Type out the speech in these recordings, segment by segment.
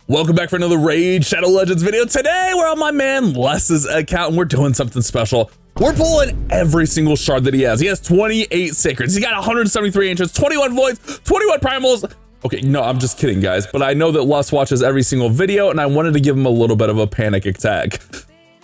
Welcome back for another Raid Shadow Legends video. Today we're on my man Les's account and we're doing something special. We're pulling every single shard that he has. He has 28 sacreds. He got 173 ancients, 21 voids, 21 primals. Okay, no, I'm just kidding, guys. But I know that Les watches every single video and I wanted to give him a little bit of a panic attack.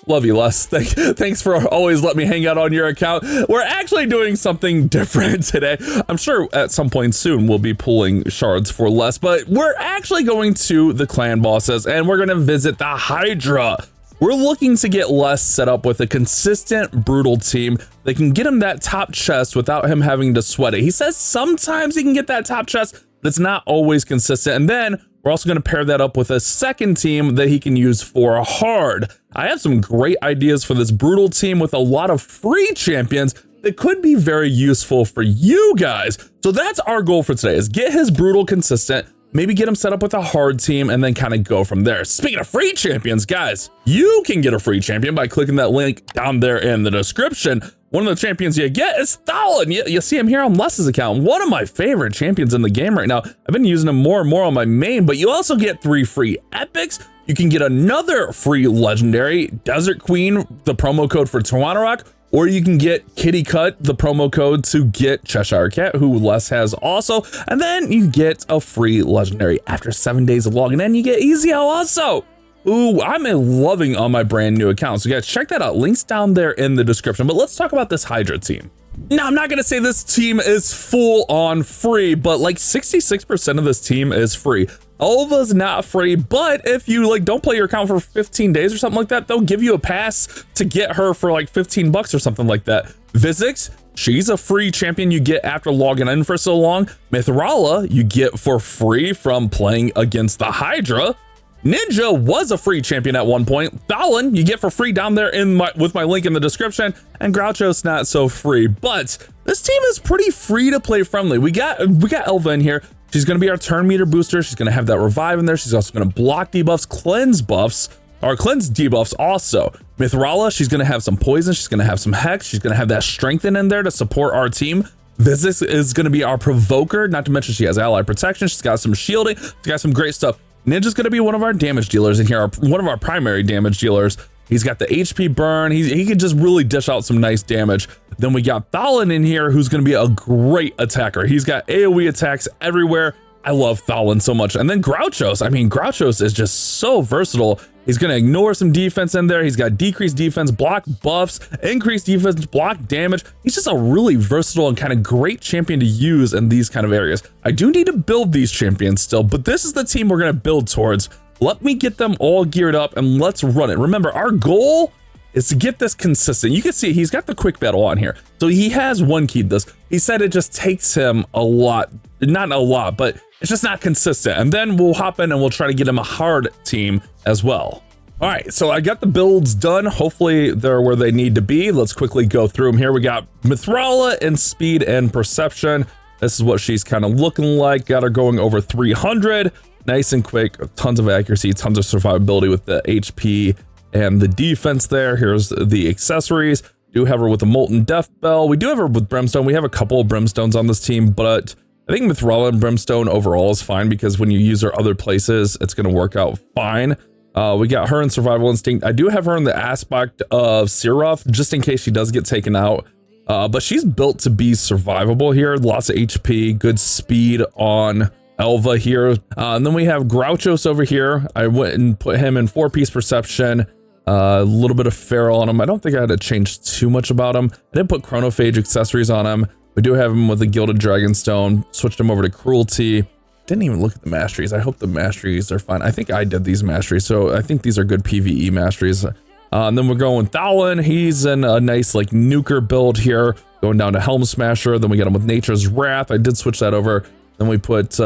Love you, Les. Thanks for always letting me hang out on your account. We're actually doing something different today. I'm sure at some point soon we'll be pulling shards for Les, but we're actually going to the clan bosses and we're going to visit the Hydra. We're looking to get Les set up with a consistent brutal team that can get him that top chest without him having to sweat it. He says sometimes he can get that top chest, but it's not always consistent. And then we're also going to pair that up with a second team that he can use for a hard. I have some great ideas for this brutal team with a lot of free champions that could be very useful for you guys. So that's our goal for today, is get his brutal consistent, maybe get him set up with a hard team, and then kind of go from there. Speaking of free champions, guys, you can get a free champion by clicking that link down there in the description. One of the champions you get is Thalin. You see him here on Les's account. One of my favorite champions in the game right now. I've been using him more and more on my main, but you also get 3 free epics. You can get another free legendary, Desert Queen, the promo code for Tawanarok, or you can get Kitty Cut, the promo code to get Cheshire Cat, who Les has also. And then you get a free legendary after 7 days of logging in. You get Easy Out also. Ooh, I'm loving on my brand new account. So guys, check that out. Links down there in the description. But let's talk about this Hydra team. Now, I'm not going to say this team is full on free, but like 66% of this team is free. Alva's not free, but if you don't play your account for 15 days or something like that, they'll give you a pass to get her for like 15 bucks or something like that. Vizix, she's a free champion you get after logging in for so long. Mithrala, you get for free from playing against the Hydra. Ninja was a free champion at one point. Thalin, you get for free down there with my link in the description. And Groucho's not so free, but this team is pretty free to play friendly. We got Elva in here. She's going to be our turn meter booster. She's going to have that revive in there. She's also going to block debuffs, cleanse buffs, or cleanse debuffs also. Mithrala, she's going to have some poison. She's going to have some hex. She's going to have that strengthen in there to support our team. Vizix is going to be our provoker, not to mention she has ally protection. She's got some shielding. She's got some great stuff. Ninja's going to be one of our damage dealers in here, one of our primary damage dealers. He's got the HP burn. He can just really dish out some nice damage. Then we got Thalin in here, who's going to be a great attacker. He's got AoE attacks everywhere. I love Thalin so much. And then Grouchos. I mean, Grouchos is just so versatile. He's going to ignore some defense in there. He's got decreased defense, block buffs, increased defense, block damage. He's just a really versatile and kind of great champion to use in these kind of areas. I do need to build these champions still, but this is the team we're going to build towards. Let me get them all geared up and let's run it. Remember, our goal is to get this consistent. You can see he's got the quick battle on here. So he has one keyed this. He said it just takes him a lot, not a lot, but it's just not consistent. And then we'll hop in and we'll try to get him a hard team as well. All right, so I got the builds done. Hopefully they're where they need to be. Let's quickly go through them here. We got Mithrala in speed and perception. This is what she's kind of looking like. Got her going over 300. Nice and quick, tons of accuracy, tons of survivability with the HP and the defense there. Here's the accessories. Do have her with a Molten Death Bell. We do have her with Brimstone. We have a couple of Brimstones on this team, but I think Mithrala and Brimstone overall is fine because when you use her other places, it's going to work out fine. We got her in Survival Instinct. I do have her in the aspect of Siroth, just in case she does get taken out. But she's built to be survivable here. Lots of HP, good speed on Elva here. And then we have Grouchos over here. I went and put him in 4-piece perception. A little bit of feral on him. I don't think I had to change too much about him. I did put chronophage accessories on him. We do have him with the Gilded Dragonstone. Switched him over to Cruelty. Didn't even look at the masteries. I hope the masteries are fine. I think I did these masteries, so I think these are good PvE masteries. And then we're going with Thalin. He's in a nice nuker build here, going down to Helm Smasher. Then we get him with Nature's Wrath. I did switch that over. Then we put,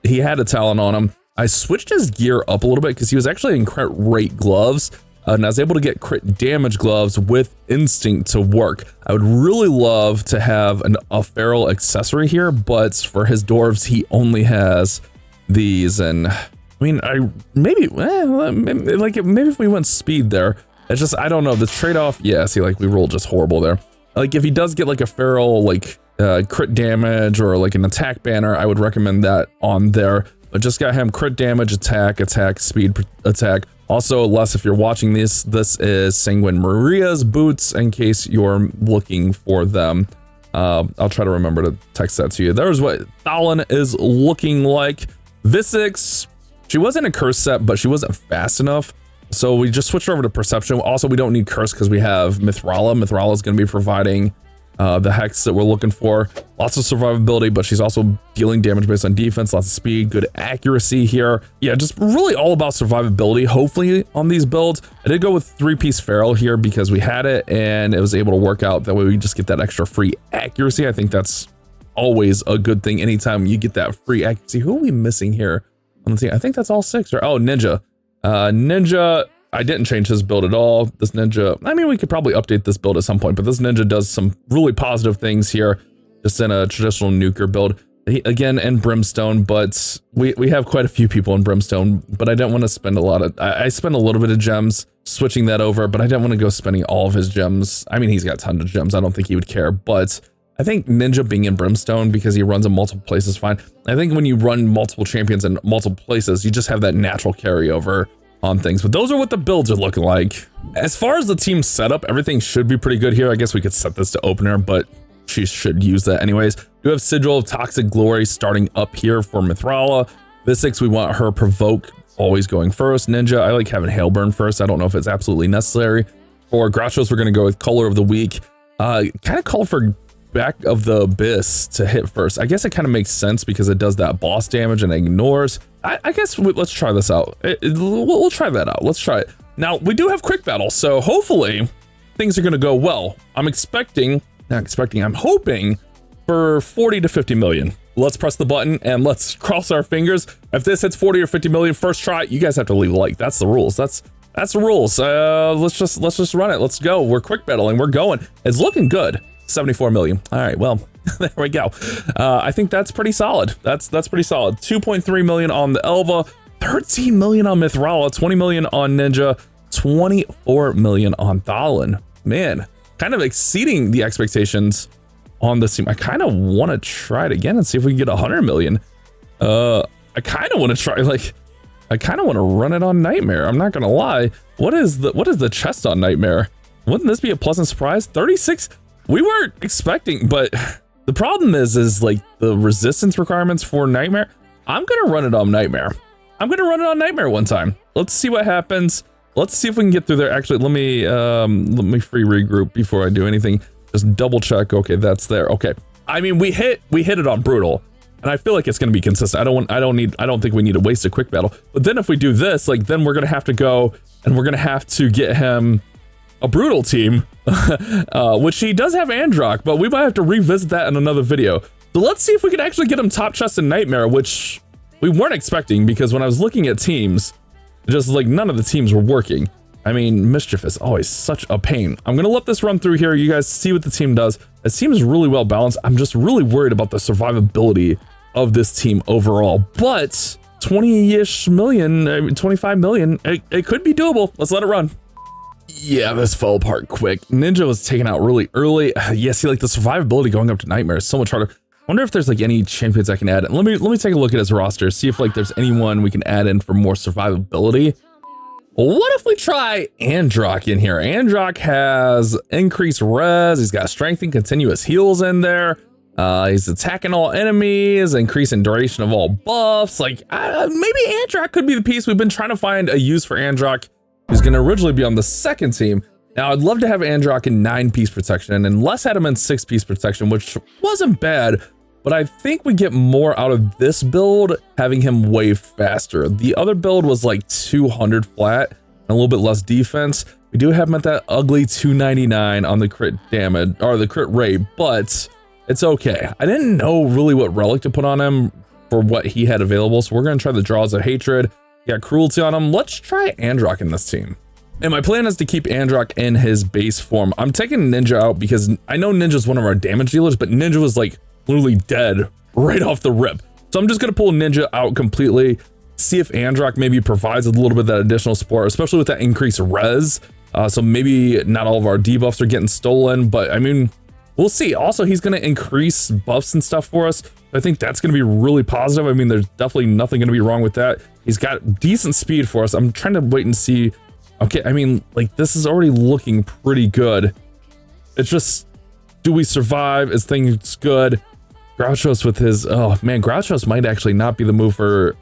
he had a Talon on him. I switched his gear up a little bit because he was actually in crit rate gloves. And I was able to get crit damage gloves with instinct to work. I would really love to have a feral accessory here, but for his dwarves, he only has these. And I mean, maybe if we went speed there, it's just, I don't know, the trade-off. Yeah, see, we rolled just horrible there. If he does get a feral, crit damage or an attack banner, I would recommend that on there. but just got him crit damage, attack, speed, attack. Also, less if you're watching this is Sanguine Maria's boots in case you're looking for them. I'll try to remember to text that to you. There's what Thalon is looking like. Visix, she wasn't a curse set, but she wasn't fast enough. So we just switched over to perception. Also, we don't need curse because we have Mithrala. Mithrala is going to be providing the hex that we're looking for. Lots of survivability, but she's also dealing damage based on defense, lots of speed, good accuracy here. Yeah, just really all about survivability, hopefully, on these builds. I did go with 3-piece Feral here because we had it and it was able to work out. That way we just get that extra free accuracy. I think that's always a good thing anytime you get that free accuracy. Who are we missing here on the team? I think that's all 6. Or oh, Ninja. Ninja, I didn't change his build at all. This Ninja, I mean, we could probably update this build at some point, but this Ninja does some really positive things here, just in a traditional nuker build. Again, in Brimstone, but we have quite a few people in Brimstone, but I didn't want to spend a lot of, I spent a little bit of gems switching that over, but I didn't want to go spending all of his gems. I mean, he's got tons of gems. I don't think he would care, but I think Ninja being in Brimstone because he runs in multiple places fine. I think when you run multiple champions in multiple places, you just have that natural carryover on things. But those are what the builds are looking like. As far as the team setup, everything should be pretty good here. I guess we could set this to opener, but she should use that anyways. We have Sigil of Toxic Glory starting up here for Mithrala. Visix, we want her Provoke always going first. Ninja, I like having Hailburn first. I don't know if it's absolutely necessary. For Grachos, we're going to go with Color of the Week. Kind of call for Back of the Abyss to hit first. I guess it kind of makes sense because it does that boss damage and ignores. I guess let's try this out. We'll try that out. Let's try it. Now, we do have quick battle, so hopefully things are going to go well. I'm hoping for 40 to 50 million. Let's press the button and let's cross our fingers. If this hits 40 or 50 million first try, you guys have to leave a like. That's the rules. That's the rules. Let's just run it. Let's go. We're quick battling. We're going. It's looking good. 74 million. All right, well, there we go. I think that's pretty solid. That's pretty solid. 2.3 million on the Elva, 13 million on Mithrala, 20 million on Ninja, 24 million on Thalon. Man, kind of exceeding the expectations on this team. I kind of want to try it again and see if we can get 100 million. I kind of want to try, like, I kind of want to run it on Nightmare. I'm not gonna lie. What is the chest on Nightmare? Wouldn't this be a pleasant surprise? 36. We weren't expecting, but the problem is like the resistance requirements for Nightmare. I'm gonna run it on Nightmare. I'm gonna run it on Nightmare one time. Let's see what happens. Let's see if we can get through there. Actually, let me free regroup before I do anything. Just double check. Okay, that's there. Okay. I mean, we hit it on Brutal, and I feel like it's gonna be consistent. I don't think we need to waste a quick battle. But then if we do this, like, then we're gonna have to go and we're gonna have to get him a Brutal team, which he does have Androck, but we might have to revisit that in another video. So let's see if we can actually get him top chest in Nightmare, which we weren't expecting because when I was looking at teams, just like none of the teams were working. I mean, Mischief is always such a pain. I'm gonna let this run through here. You guys see what the team does. It seems really well balanced. I'm just really worried about the survivability of this team overall, but 20-ish million, 25 million, it could be doable. Let's let it run. Yeah, this fell apart quick. Ninja was taken out really early. Yeah, see, like the survivability going up to Nightmare is so much harder. Wonder if there's like any champions I can add in. Let me take a look at his roster, see if like there's anyone we can add in for more survivability. Well, what if we try Androck in here? Androck has increased res, he's got strength and continuous heals in there. He's attacking all enemies, increasing duration of all buffs. Like, maybe Androck could be the piece. We've been trying to find a use for Androck. He's going to originally be on the second team. Now, I'd love to have Androck in 9-piece protection, and Les had him in 6-piece protection, which wasn't bad, but I think we get more out of this build having him way faster. The other build was like 200 flat and a little bit less defense. We do have him at that ugly 299 on the crit damage, or the crit rate, but it's okay. I didn't know really what relic to put on him for what he had available, so we're going to try the Draws of Hatred. Got Cruelty on him. Let's try Androck in this team. And my plan is to keep Androck in his base form. I'm taking Ninja out because I know Ninja's one of our damage dealers, but Ninja was like literally dead right off the rip. So I'm just going to pull Ninja out completely, see if Androck maybe provides a little bit of that additional support, especially with that increased res. So maybe not all of our debuffs are getting stolen, but I mean, we'll see. Also, he's going to increase buffs and stuff for us. I think that's going to be really positive. I mean, there's definitely nothing going to be wrong with that. He's got decent speed for us. I'm trying to wait and see. Okay, I mean, like, this is already looking pretty good. It's just, do we survive? Is things good? Grouchos with his, oh man, Grouchos might actually not be the move for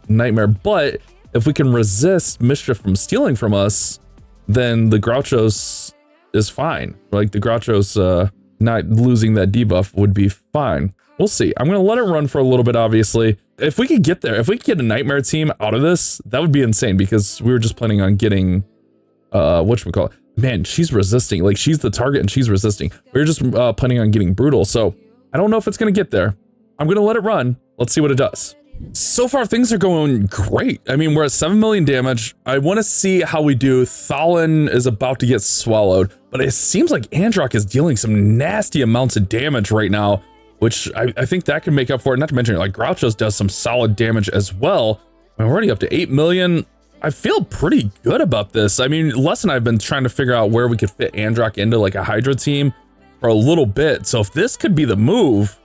Nightmare, but if we can resist Mischief from stealing from us, then the Grouchos is fine. Like, the Grouchos not losing that debuff would be fine. We'll see. I'm going to let it run for a little bit, obviously. If we could get there, if we could get a Nightmare team out of this, that would be insane, because we were just planning on getting, whatchamacallit. Man, she's resisting. Like, she's the target and she's resisting. We were just planning on getting Brutal, so I don't know if it's going to get there. I'm going to let it run. Let's see what it does. So far, things are going great. I mean, we're at 7 million damage. I want to see how we do. Thalin is about to get swallowed, but it seems like Androck is dealing some nasty amounts of damage right now, which I think that can make up for it. Not to mention, like, Grouchos does some solid damage as well. We're already up to 8 million. I feel pretty good about this. I mean, Les and I have been trying to figure out where we could fit Androck into like a Hydra team for a little bit. So if this could be the move,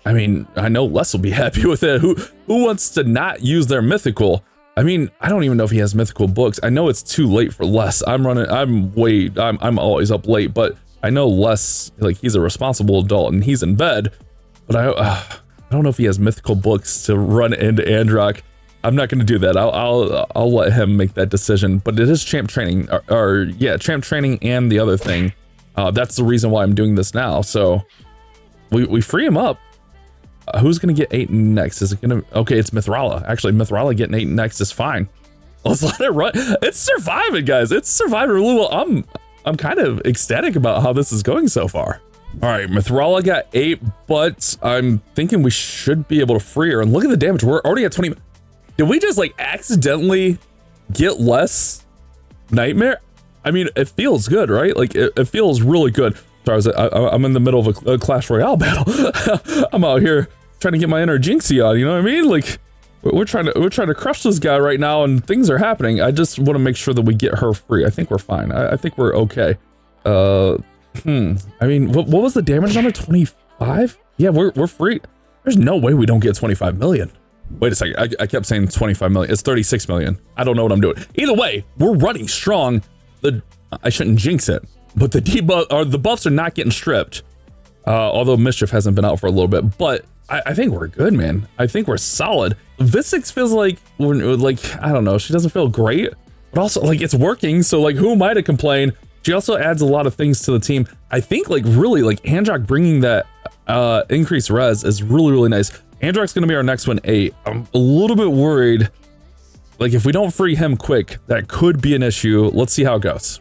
I mean, I know Les will be happy with it. Who wants to not use their mythical? I mean, I don't even know if he has mythical books. I know it's too late for Les. I'm always up late, but I know Les, like, he's a responsible adult and he's in bed, but I don't know if he has mythical books to run into Androck. I'm not going to do that. I'll let him make that decision, but it is champ training, or yeah, champ training and the other thing. That's the reason why I'm doing this now. So we free him up. Who's going to get 8 next? Is it going to, okay, it's Mithrala. Actually, Mithrala getting 8 next is fine. Let's let it run. It's surviving, guys. It's surviving really well. I'm kind of ecstatic about how this is going so far. All right, Mithrala got 8, but I'm thinking we should be able to free her. And look at the damage. We're already at 20. Did we just like accidentally get less Nightmare? I mean, it feels good, right? Like it feels really good. Sorry, I'm in the middle of a Clash Royale battle. I'm out here trying to get my inner Jinxie on, you know what I mean? Like we're trying to crush this guy right now and things are happening. I just want to make sure that we get her free. I think we're fine. I think we're okay. I mean, what was the damage number? 25? Yeah, we're free. There's no way we don't get 25 million. Wait a second, I kept saying 25 million. It's 36 million. I don't know what I'm doing. Either way, we're running strong. I shouldn't jinx it, but the debuff or the buffs are not getting stripped. Although Mischief hasn't been out for a little bit, but I think we're good, man. I think we're solid. Visix feels like I don't know. She doesn't feel great, but also like it's working. So like, who am I to complain? She also adds a lot of things to the team. I think like really like Androck bringing that increased res is really nice. Androck's gonna be our next one, 8. I'm a little bit worried. Like if we don't free him quick, that could be an issue. Let's see how it goes.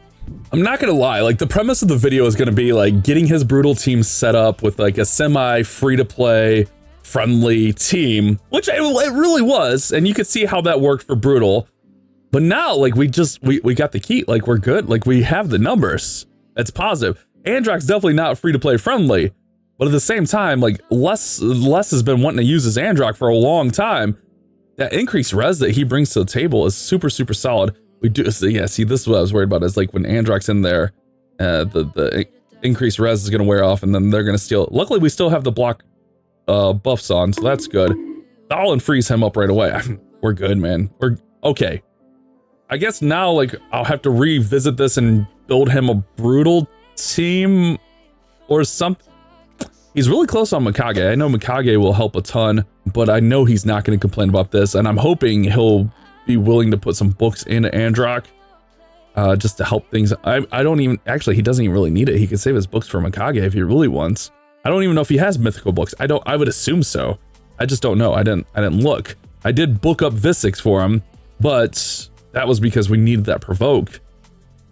I'm not gonna lie, like the premise of the video is gonna be like getting his Brutal team set up with like a semi free-to-play friendly team, which it really was, and you could see how that worked for Brutal. But now like we got the key, like we're good, like we have the numbers. It's positive. Androck's definitely not free-to-play friendly, but at the same time, like Les has been wanting to use his Androck for a long time. That increased res that he brings to the table is super solid. We do, so yeah, see, this is what I was worried about, is like when Androck's in there, the increased res is gonna wear off and then they're gonna steal. Luckily we still have the block buffs on, so that's good. Thalin frees him up right away. We're good, man. We're okay. I guess now like I'll have to revisit this and build him a Brutal team or something. He's really close on Mikage. I know Mikage will help a ton, but I know he's not going to complain about this, and I'm hoping he'll be willing to put some books into Androck just to help things. I don't even, actually, he doesn't even really need it. He can save his books for Mikage if he really wants. I don't even know if he has mythical books. I would assume so. I just don't know. I didn't look. I did book up Visix for him, but that was because we needed that provoke.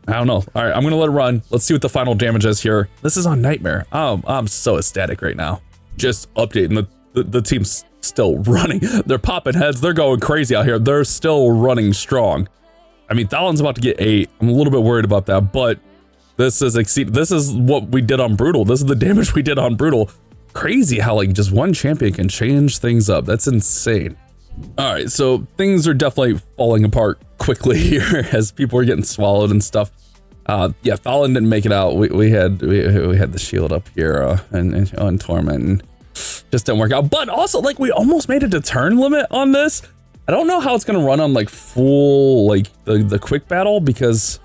I don't know. All right, I'm gonna let it run. Let's see what the final damage is here. This is on Nightmare. I'm so ecstatic right now. Just updating the team's still running. They're popping heads. They're going crazy out here. They're still running strong. I mean, Thalin's about to get 8. I'm a little bit worried about that, but this is what we did on Brutal. This is the damage we did on Brutal. Crazy how like just one champion can change things up. That's insane. All right, so things are definitely falling apart quickly here as people are getting swallowed and stuff. Yeah, Thalin didn't make it out. We had the shield up here and Torment, and just didn't work out. But also, like, we almost made it to turn limit on this. I don't know how it's gonna run on like full, like the quick battle, because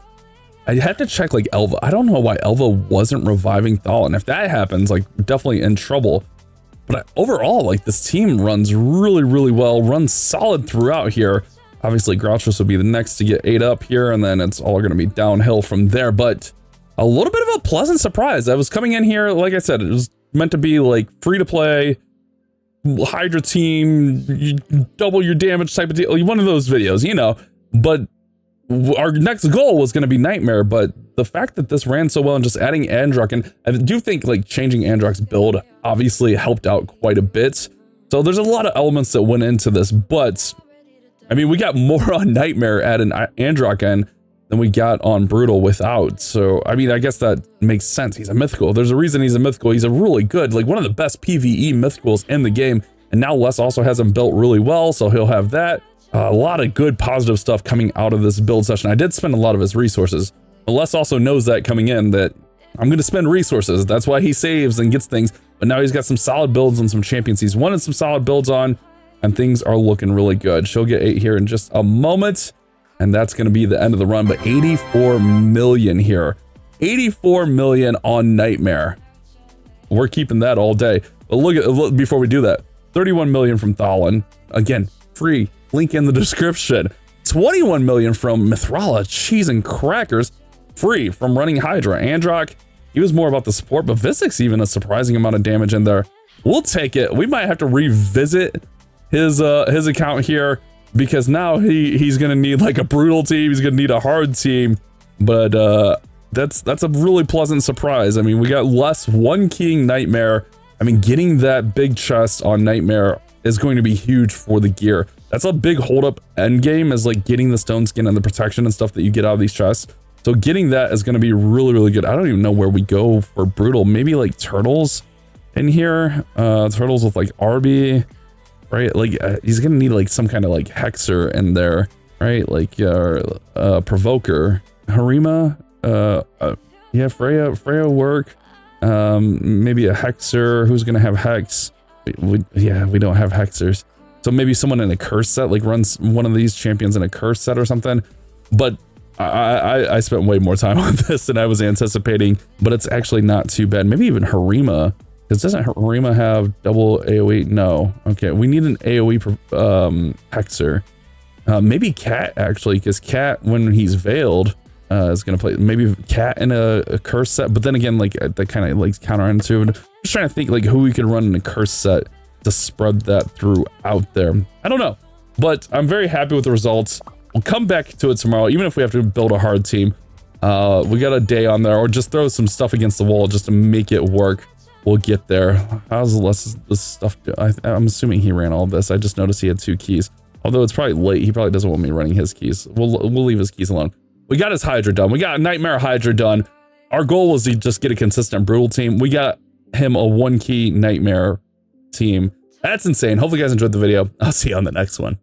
I have to check like Elva. I don't know why Elva wasn't reviving Thalin. If that happens, like, we're definitely in trouble. But overall, like, this team runs really, really well, runs solid throughout here. Obviously, Grouchos will be the next to get 8 up here, and then it's all going to be downhill from there. But a little bit of a pleasant surprise. I was coming in here, like I said, it was meant to be like free to play, Hydra team, you double your damage type of deal. One of those videos, you know. But our next goal was going to be Nightmare, but the fact that this ran so well and just adding Androck, and I do think like changing Androck's build obviously helped out quite a bit. So there's a lot of elements that went into this, but I mean, we got more on Nightmare adding Androck in than we got on Brutal without. So, I mean, I guess that makes sense. He's a mythical. There's a reason he's a mythical. He's a really good, like one of the best PvE mythicals in the game. And now Les also has him built really well, so he'll have that. A lot of good positive stuff coming out of this build session. I did spend a lot of his resources, but Les also knows that coming in that I'm going to spend resources. That's why he saves and gets things. But now he's got some solid builds on some champions he's wanted some solid builds on, and things are looking really good. She'll get 8 here in just a moment, and that's going to be the end of the run. But 84 million here, 84 million on Nightmare. We're keeping that all day. But look, before we do that, 31 million from Thalin, again, free. Link in the description. 21 million from Mithrala, cheese and crackers, free from running Hydra. Androck, he was more about the support, but Visix even a surprising amount of damage in there. We'll take it. We might have to revisit his account here, because now he's gonna need like a brutal team. He's gonna need a hard team, but that's a really pleasant surprise. I mean, we got less one keying Nightmare. I mean, getting that big chest on Nightmare is going to be huge for the gear. That's a big holdup end game, is like getting the stone skin and the protection and stuff that you get out of these chests. So getting that is going to be really, really good. I don't even know where we go for Brutal. Maybe like turtles in here. Turtles with like RB, right? Like he's going to need like some kind of like hexer in there, right? Like provoker, Harima. Yeah, Freya work. Maybe a hexer. Who's going to have hex? Yeah, we don't have hexers. So maybe someone in a curse set, like runs one of these champions in a curse set or something. But I spent way more time on this than I was anticipating, but it's actually not too bad. Maybe even Harima, because doesn't Harima have double AoE? No. Okay, we need an AoE hexer. Maybe Cat, actually, because Cat, when he's veiled, is going to play maybe Cat in a curse set. But then again, like that kind of like counterintuitive. I'm just trying to think like who we could run in a curse set to spread that throughout there. I don't know, but I'm very happy with the results. We'll come back to it tomorrow, even if we have to build a hard team. We got a day on there, or just throw some stuff against the wall just to make it work. We'll get there. How's this stuff do? I'm assuming he ran all of this. I just noticed he had 2 keys. Although it's probably late, he probably doesn't want me running his keys. We'll leave his keys alone. We got his Hydra done. We got Nightmare Hydra done. Our goal was to just get a consistent Brutal team. We got him a 1-key Nightmare team. That's insane. Hopefully you guys enjoyed the video. I'll see you on the next one.